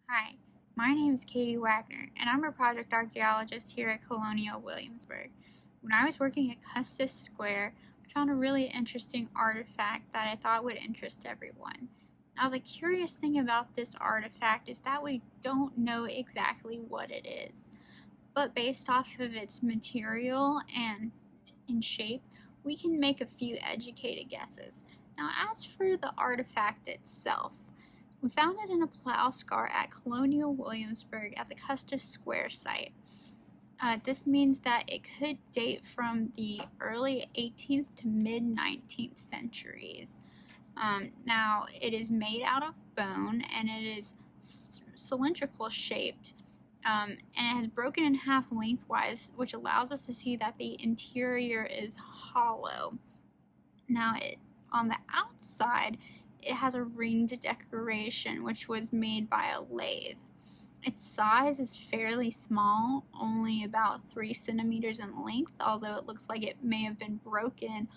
Hi, my name is Katie Wagner, and I'm a project archaeologist here at Colonial Williamsburg. When I was working at Custis Square, I found a really interesting artifact that I thought would interest everyone. Now, the curious thing about this artifact is that we don't know exactly what it is, but based off of its material and in shape, we can make a few educated guesses. Now, as for the artifact itself, we found it in a plow scar at Colonial Williamsburg at the Custis Square site. This means that it could date from the early 18th to mid 19th centuries. Now, it is made out of bone and it is cylindrical shaped, and it has broken in half lengthwise, which allows us to see that the interior is hollow. Now, on the outside, it has a ringed decoration, which was made by a lathe. Its size is fairly small, only about 3 centimeters in length, although it looks like it may have been broken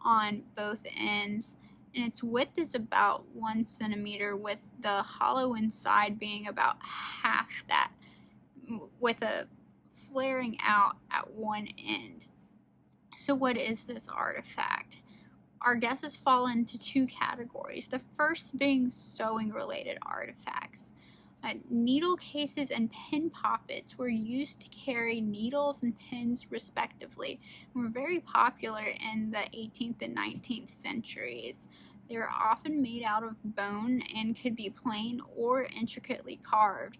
on both ends. And its width is about 1 centimeter, with the hollow inside being about half that, with a flaring out at one end. So, what is this artifact? Our guesses fall into two categories, the first being sewing related artifacts. Needle cases and pin poppets were used to carry needles and pins respectively, and were very popular in the 18th and 19th centuries. They were often made out of bone and could be plain or intricately carved.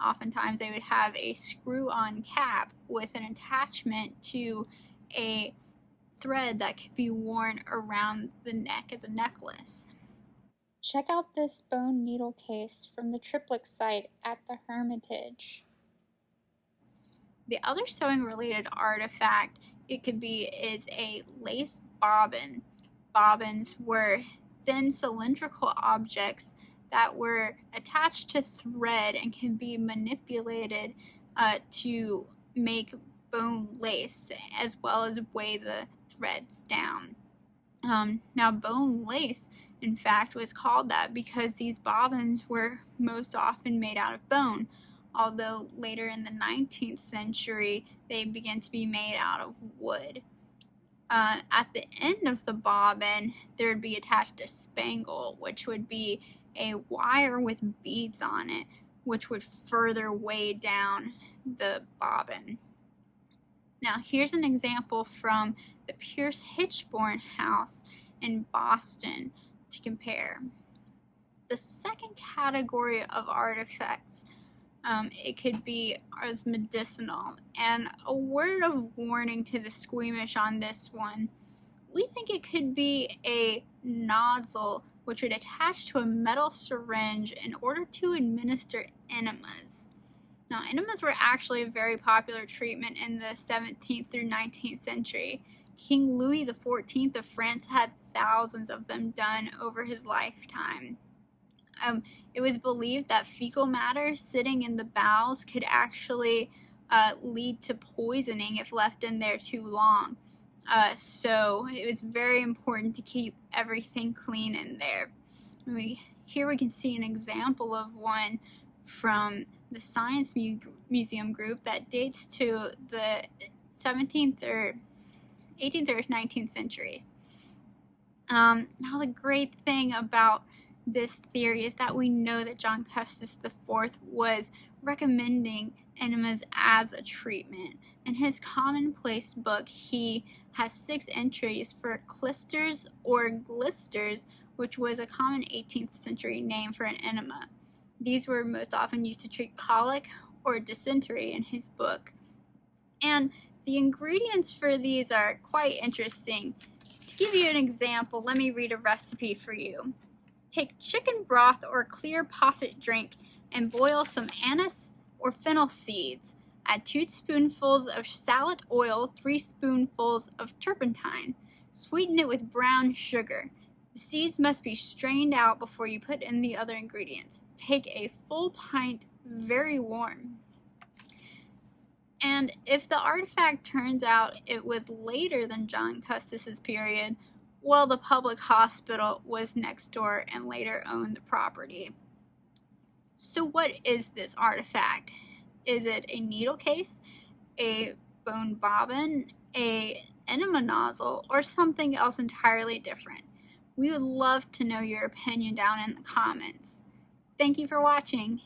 Oftentimes they would have a screw-on cap with an attachment to a thread that could be worn around the neck as a necklace. Check out this bone needle case from the triplex site at the Hermitage. The other sewing related artifact it could be is a lace bobbin. Bobbins were thin cylindrical objects that were attached to thread and can be manipulated to make bone lace, as well as weigh the threads down. Now, bone lace, in fact, was called that because these bobbins were most often made out of bone, although later in the 19th century they began to be made out of wood. At the end of the bobbin, there would be attached a spangle, which would be a wire with beads on it, which would further weigh down the bobbin. Now, here's an example from the Pierce Hitchborn House in Boston to compare. The second category of artifacts, it could be as medicinal. And a word of warning to the squeamish on this one, we think it could be a nozzle which would attach to a metal syringe in order to administer enemas. Now, enemas were actually a very popular treatment in the 17th through 19th century. King Louis XIV of France had thousands of them done over his lifetime. It was believed that fecal matter sitting in the bowels could actually lead to poisoning if left in there too long. So it was very important to keep everything clean in there. Here we can see an example of one from the Science Museum group that dates to the 17th or 18th or 19th centuries. Now, the great thing about this theory is that we know that John Custis IV was recommending enemas as a treatment. In his commonplace book, he has 6 entries for clysters or glisters, which was a common 18th century name for an enema. These were most often used to treat colic or dysentery in his book. And the ingredients for these are quite interesting. To give you an example, let me read a recipe for you. Take chicken broth or clear posset drink and boil some anise or fennel seeds. Add 2 spoonfuls of salad oil, 3 spoonfuls of turpentine. Sweeten it with brown sugar. The seeds must be strained out before you put in the other ingredients. Take a full pint very warm. And if the artifact turns out it was later than John Custis's period, well, the public hospital was next door and later owned the property. So what is this artifact? Is it a needle case, a bone bobbin, a enema nozzle, or something else entirely different? We would love to know your opinion down in the comments. Thank you for watching.